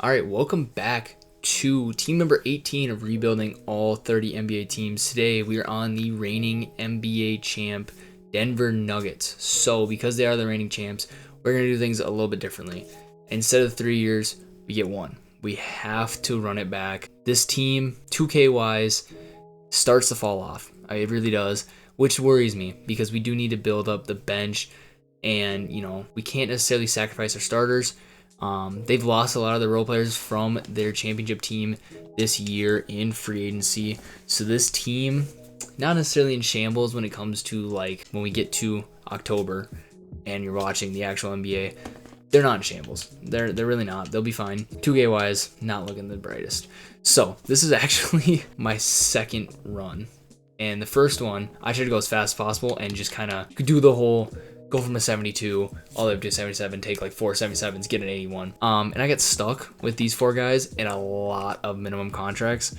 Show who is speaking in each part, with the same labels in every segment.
Speaker 1: All right, welcome back to team number 18 of rebuilding all 30 NBA teams. Today we are on the reigning NBA champ Denver Nuggets. So because they are the reigning champs, we're going to do things a little bit differently. Instead of 3 years, we get one. We have to run it back. This team, 2K wise, starts to fall off. It really does, which worries me because we do need to build up the bench, and we can't necessarily sacrifice our starters. They've lost a lot of the role players from their championship team this year in free agency. So this team, not necessarily in shambles when it comes to like when we get to October and you're watching the actual NBA, they're not in shambles. They're really not. They'll be fine. 2K wise, not looking the brightest. So this is actually my second run. And the first one, I tried to go as fast as possible and just kind of do the whole go from a 72 all the way up to a 77, take like 4 77s, get an 81. And I got stuck with these 4 guys in a lot of minimum contracts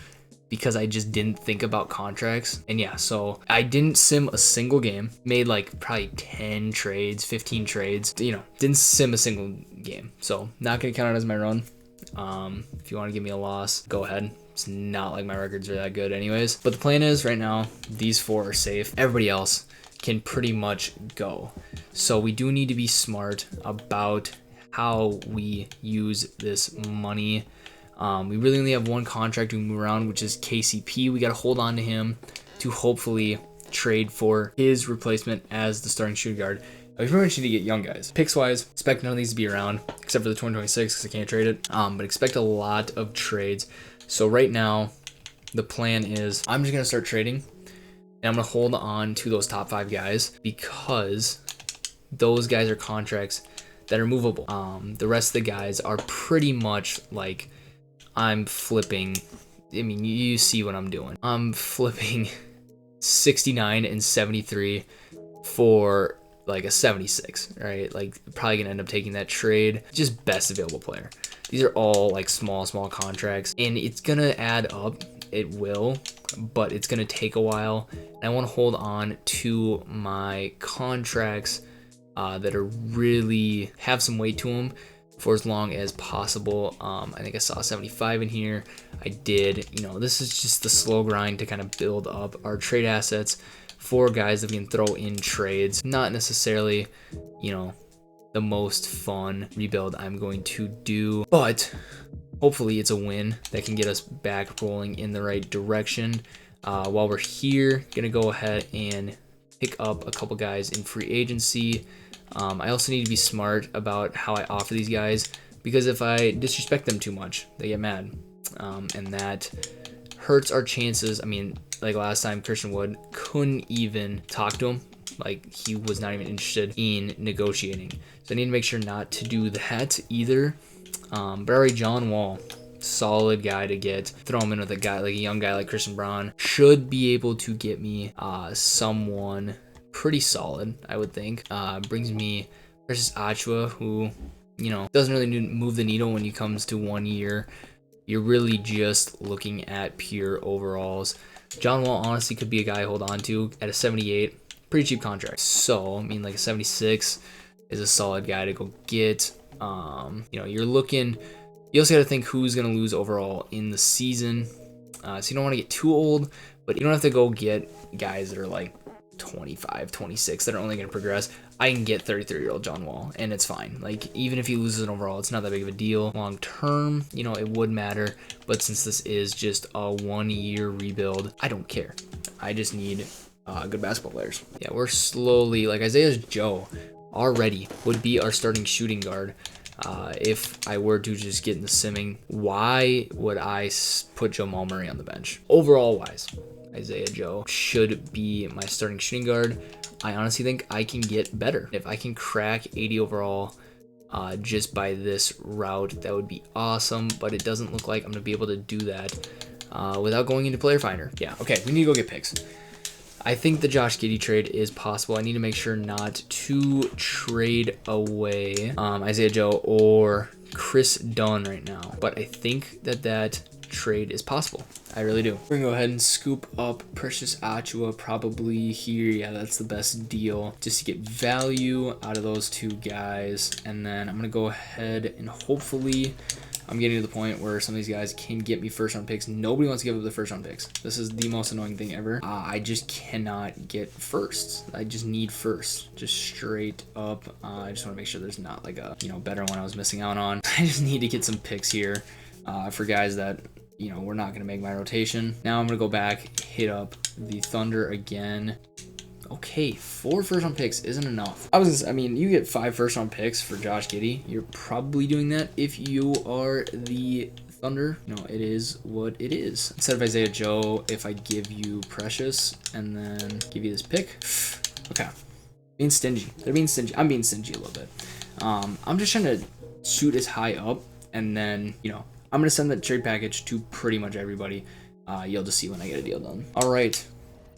Speaker 1: because I just didn't think about contracts. And yeah, so I didn't sim a single game, made like probably 10 trades, 15 trades, didn't sim a single game. So not gonna count it as my run. If you want to give me a loss, go ahead. It's not like my records are that good anyways. But the plan is right now, these 4 are safe. Everybody else can pretty much go. So we do need to be smart about how we use this money. We really only have one contract to move around, which is KCP. We got to hold on to him to hopefully trade for his replacement as the starting shooting guard. We pretty much need to get young guys. Picks wise, expect none of these to be around except for the 2026 because I can't trade it. But expect a lot of trades. So right now, the plan is I'm just going to start trading. And I'm going to hold on to those top 5 guys because those guys are contracts that are movable. The rest of the guys are pretty much like I'm flipping. I mean, you see what I'm doing. I'm flipping 69 and 73 for like a 76, right? Like probably going to end up taking that trade. Just best available player. These are all like small contracts and it's going to add up. It will, but it's going to take a while. And I want to hold on to my contracts that are really have some weight to them for as long as possible. I think I saw 75 in here. I did. This is just the slow grind to kind of build up our trade assets for guys that we can throw in trades. Not necessarily, the most fun rebuild I'm going to do, but hopefully it's a win that can get us back rolling in the right direction. While we're here, gonna go ahead and pick up a couple guys in free agency. I also need to be smart about how I offer these guys because if I disrespect them too much, they get mad. And that hurts our chances. I mean, like last time, Christian Wood couldn't even talk to him. Like he was not even interested in negotiating. So I need to make sure not to do that either. But already John Wall, solid guy to get. Throw him in with a young guy like Christian Braun. Should be able to get me someone pretty solid, I would think. Brings me versus Achua, who, doesn't really move the needle when it comes to 1 year. You're really just looking at pure overalls. John Wall honestly could be a guy I hold on to at a 78. Pretty cheap contract. So, I mean, like a 76 is a solid guy to go get. You're looking. You also got to think who's going to lose overall in the season. So you don't want to get too old, but you don't have to go get guys that are like 25, 26 that are only going to progress. I can get 33-year-old John Wall, and it's fine. Like, even if he loses an overall, it's not that big of a deal. Long term, it would matter. But since this is just a 1-year rebuild, I don't care. I just need good basketball players. Yeah, we're slowly, like Isaiah Joe already would be our starting shooting guard. If I were to just get in the simming, why would I put Jamal Murray on the bench? Overall wise, Isaiah Joe should be my starting shooting guard. I honestly think I can get better. If I can crack 80 overall just by this route, that would be awesome, but it doesn't look like I'm going to be able to do that without going into Player Finder. Yeah, okay, we need to go get picks. I think the Josh Giddey trade is possible. I need to make sure not to trade away Isaiah Joe or Chris Dunn right now. But I think that trade is possible. I really do. We're going to go ahead and scoop up Precious Achua probably here. Yeah, that's the best deal just to get value out of those 2 guys. And then I'm going to go ahead and hopefully I'm getting to the point where some of these guys can get me first round picks. Nobody wants to give up the first round picks. This is the most annoying thing ever. I just cannot get first. I just need first, just straight up. I just want to make sure there's not like a, better one I was missing out on. I just need to get some picks here for guys that, we're not going to make my rotation. Now I'm going to go back, hit up the Thunder again. Okay, 4 first-round picks isn't enough. You get 5 first-round picks for Josh Giddey. You're probably doing that if you are the Thunder. It is what it is. Instead of Isaiah Joe, if I give you Precious and then give you this pick. Okay, being stingy. They're being stingy. I'm being stingy a little bit. I'm just trying to shoot as high up, and then, I'm going to send that trade package to pretty much everybody. You'll just see when I get a deal done. All right.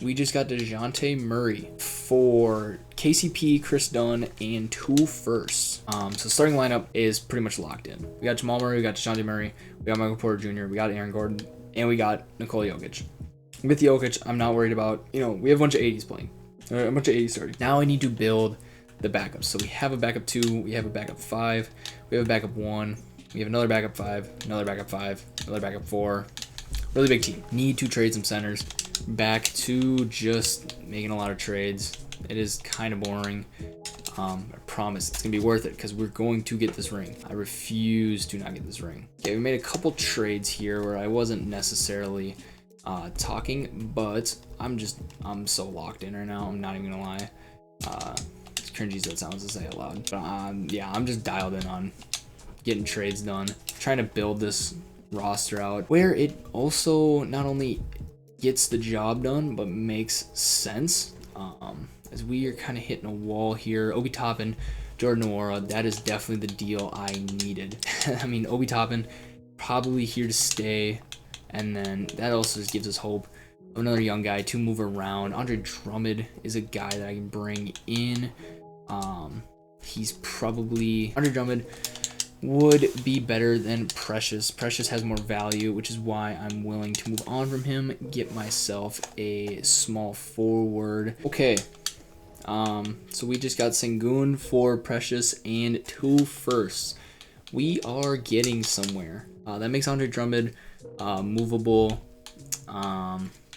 Speaker 1: We just got DeJounte Murray for KCP, Chris Dunn, and 2 firsts. So starting lineup is pretty much locked in. We got Jamal Murray, we got DeJounte Murray, we got Michael Porter Jr., we got Aaron Gordon, and we got Nikola Jokic. With Jokic, I'm not worried about, we have a bunch of 80s playing. A bunch of 80s starting. Now I need to build the backups. So we have a backup 2, we have a backup 5, we have a backup 1, we have another backup 5, another backup 5, another backup 4. Really big team. Need to trade some centers. Back to just making a lot of trades. It is kind of boring. I promise it's gonna be worth it because we're going to get this ring. I refuse to not get this ring. Okay, we made a couple trades here where I wasn't necessarily talking, but I'm so locked in right now. I'm not even gonna lie. As cringy as that sounds to say out loud, but yeah, I'm just dialed in on getting trades done, trying to build this roster out where it also not only gets the job done but makes sense. As we are kind of hitting a wall here. Obi Toppin, Jordan Nwora, that is definitely the deal I needed. Obi Toppin probably here to stay, and then that also just gives us hope of another young guy to move around. Andre Drummond is a guy that I can bring in. He's probably Andre Drummond would be better than Precious. Precious has more value, which is why I'm willing to move on from him, get myself a small forward. Okay, so we just got Sengun for Precious and 2 firsts. We are getting somewhere. That makes Andre Drummond movable.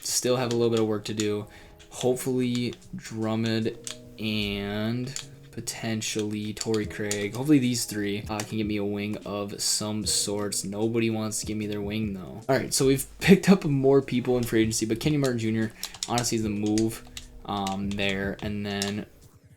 Speaker 1: Still have a little bit of work to do. Hopefully Drummond and potentially Torrey Craig. Hopefully these 3 can get me a wing of some sorts. Nobody wants to give me their wing though. All right, so we've picked up more people in free agency, but Kenny Martin Jr. honestly is the move there. And then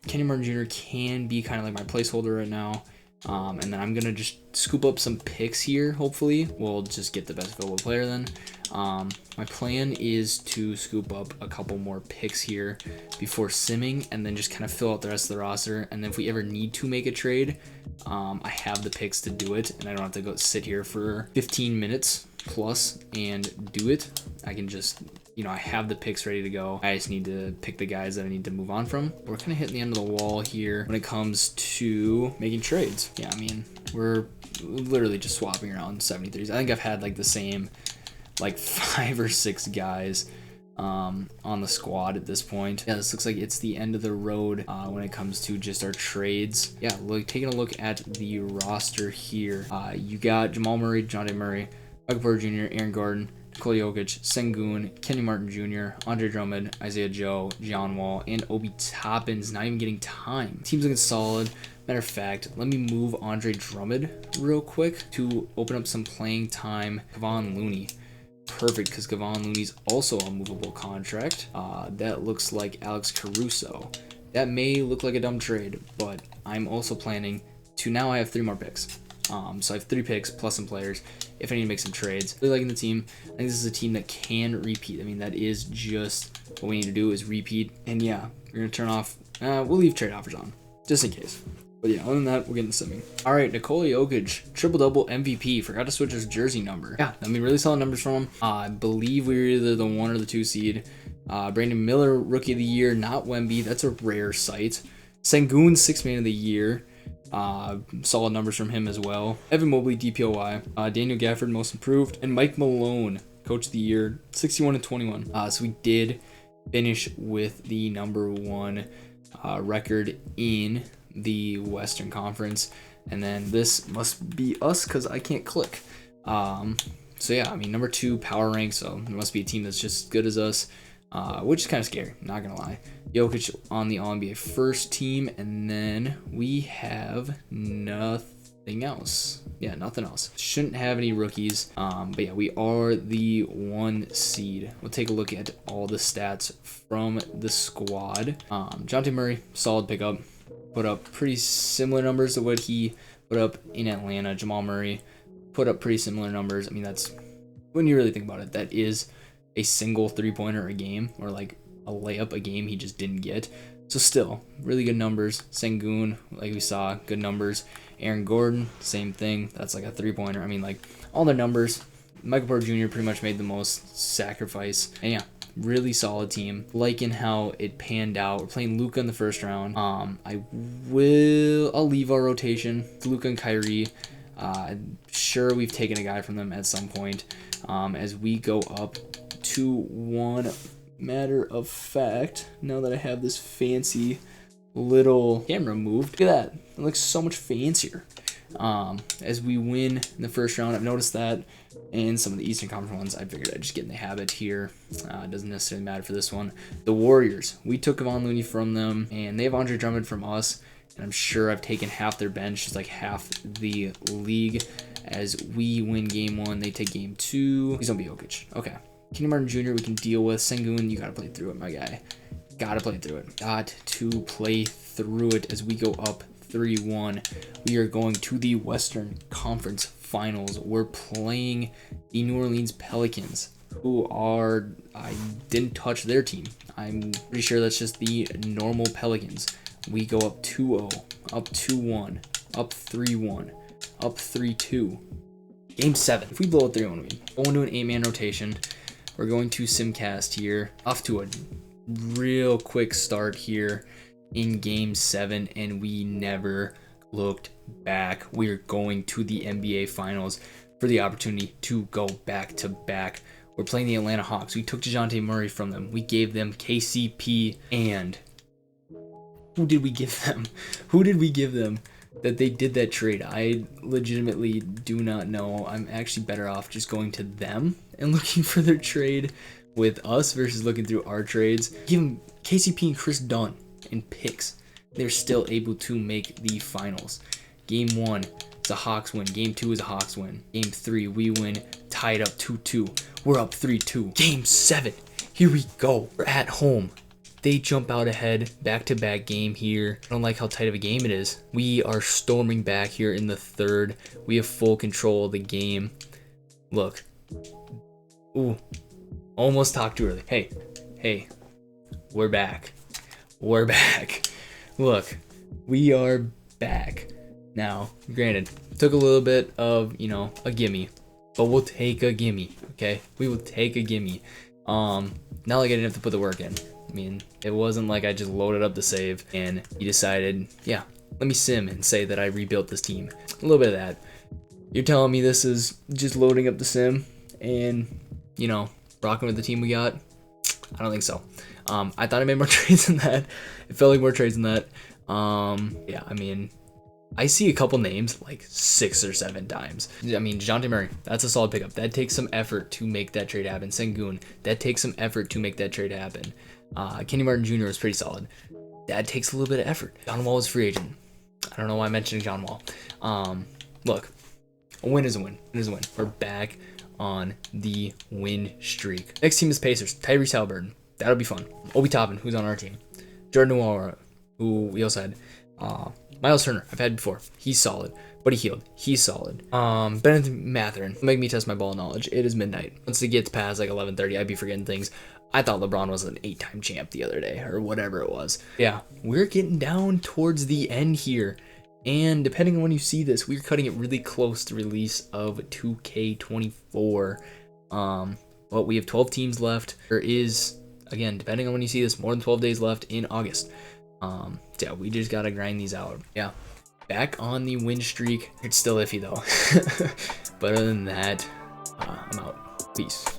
Speaker 1: Kenny Martin Jr. can be kind of like my placeholder right now. And then I'm gonna just scoop up some picks here. Hopefully we'll just get the best available player then. My plan is to scoop up a couple more picks here before simming, and then just kind of fill out the rest of the roster. And then if we ever need to make a trade, I have the picks to do it, and I don't have to go sit here for 15 minutes plus and do it. I can just, I have the picks ready to go. I just need to pick the guys that I need to move on from. We're kind of hitting the end of the wall here when it comes to making trades. Yeah, we're literally just swapping around 73s. I think I've had like the same 5 or 6 guys on the squad at this point. Yeah, this looks like it's the end of the road when it comes to just our trades. Yeah, taking a look at the roster here. You got Jamal Murray, DeJounte Murray, Michael Porter Jr., Aaron Gordon, Nikola Jokic, Sengun, Kenny Martin Jr., Andre Drummond, Isaiah Joe, John Wall, and Obi Toppin's not even getting time. Team's looking solid. Matter of fact, let me move Andre Drummond real quick to open up some playing time. Kevon Looney. Perfect, because Kevon Looney's also a movable contract. That looks like Alex Caruso. That may look like a dumb trade, but I'm also planning to, now I have 3 more picks. So I have 3 picks plus some players if I need to make some trades. Really liking the team. I think this is a team that can repeat. That is just what we need to do is repeat. And yeah, we're going to turn off, we'll leave trade offers on just in case. But yeah, other than that, we're getting simming. All right, Nikola Jokic, triple-double MVP. Forgot to switch his jersey number. Yeah, really solid numbers from him. I believe we were either the 1 or the 2 seed. Brandon Miller, Rookie of the Year, not Wemby. That's a rare sight. Sengun, 6th Man of the Year. Solid numbers from him as well. Evan Mobley, DPOY. Daniel Gafford, Most Improved. And Mike Malone, Coach of the Year, 61-21. So we did finish with the number 1 record in the Western Conference. And then this must be us because I can't click. So yeah, I mean, number 2 power rank, so there must be a team that's just as good as us, which is kind of scary, not gonna lie. Jokic on the All-NBA first team, and then we have nothing else. Yeah, nothing else. Shouldn't have any rookies, but yeah, we are the 1 seed. We'll take a look at all the stats from the squad. Dejounte Murray, solid pickup. Put up pretty similar numbers to what he put up in Atlanta. Jamal Murray put up pretty similar numbers. I mean, that's, when you really think about it, that is a single 3-pointer a game, or like a layup a game he just didn't get. So still, really good numbers. Sengun, like we saw, good numbers. Aaron Gordon, same thing. That's like a 3-pointer. I mean, like, all their numbers. Michael Porter Jr. pretty much made the most sacrifice. And yeah, really solid team. Liking how it panned out. We're playing Luka in the first round. I'll leave our rotation. Luka and Kyrie. Sure, we've taken a guy from them at some point. As we go up 2-1. Matter of fact, now that I have this fancy little camera moved, look at that. It looks so much fancier. As we win in the first round, I've noticed that in some of the Eastern Conference ones, I figured I'd just get in the habit here. It doesn't necessarily matter for this one. The Warriors, we took Kevon Looney from them, and they have Andre Drummond from us. And I'm sure I've taken half their bench, just like half the league. As we win game 1, they take game 2. Please don't be Jokic. Okay. Kenny Martin Jr. we can deal with. Sengun, you gotta play through it, my guy. Gotta play through it. Got to play through it as we go up 3-1. We are going to the Western Conference Finals. We're playing the New Orleans Pelicans, who are, I didn't touch their team. I'm pretty sure that's just the normal Pelicans. We go up 2-0, up 2-1, up 3-1, up 3-2. Game 7. If we blow it 3-1, we go into an 8-man rotation. We're going to Simcast here. Off to a real quick start here in Game 7, and we never looked back. We are going to the NBA Finals for the opportunity to go back-to-back. We're playing the Atlanta Hawks. We took Dejounte Murray from them. We gave them KCP, and who did we give them? Who did we give them that they did that trade? I legitimately do not know. I'm actually better off just going to them and looking for their trade with us versus looking through our trades. Give them KCP and Chris Dunn and picks. They're still able to make the finals. Game 1 is a Hawks win. Game 2 is a Hawks win. Game 3 we win, tied up 2-2. We're up 3-2. Game 7, here we go. We're at home. They jump out ahead, back-to-back game here. I don't like how tight of a game it is. We are storming back here in the 3rd. We have full control of the game. Look. Ooh. Almost talked too early. Hey. We're back. We're back. Look. We are back. Now, granted, took a little bit of, a gimme. But we'll take a gimme, okay? We will take a gimme. Not like I didn't have to put the work in. I mean, it wasn't like I just loaded up the save and he decided, yeah, let me sim and say that I rebuilt this team. A little bit of that. You're telling me this is just loading up the sim and, rocking with the team we got? I don't think so. I thought I made more trades than that. It felt like more trades than that. Yeah, I mean, I see a couple names like 6 or 7 times. I mean, Dejounte Murray, that's a solid pickup. That takes some effort to make that trade happen. Sengun, that takes some effort to make that trade happen. Kenny Martin Jr. is pretty solid. That takes a little bit of effort. John Wall is free agent. I don't know why I'm mentioning John Wall. Look, a win is a win. Win is a win. We're back on the win streak. Next team is Pacers. Tyrese Halliburton. That'll be fun. Obi Toppin, who's on our team. Jordan Nwora, who we also had. Miles Turner, I've had before. He's solid. Buddy Hield, he's solid. Bennett Mathurin, make me test my ball knowledge. It is midnight. Once it gets past like 11:30, I'd be forgetting things. I thought LeBron was an 8-time champ the other day, or whatever it was. Yeah, we're getting down towards the end here. And depending on when you see this, we're cutting it really close to release of 2K24. But we have 12 teams left. There is, again, depending on when you see this, more than 12 days left in August. Yeah, we just gotta grind these out. Yeah, back on the win streak. It's still iffy though. But other than that, I'm out. Peace.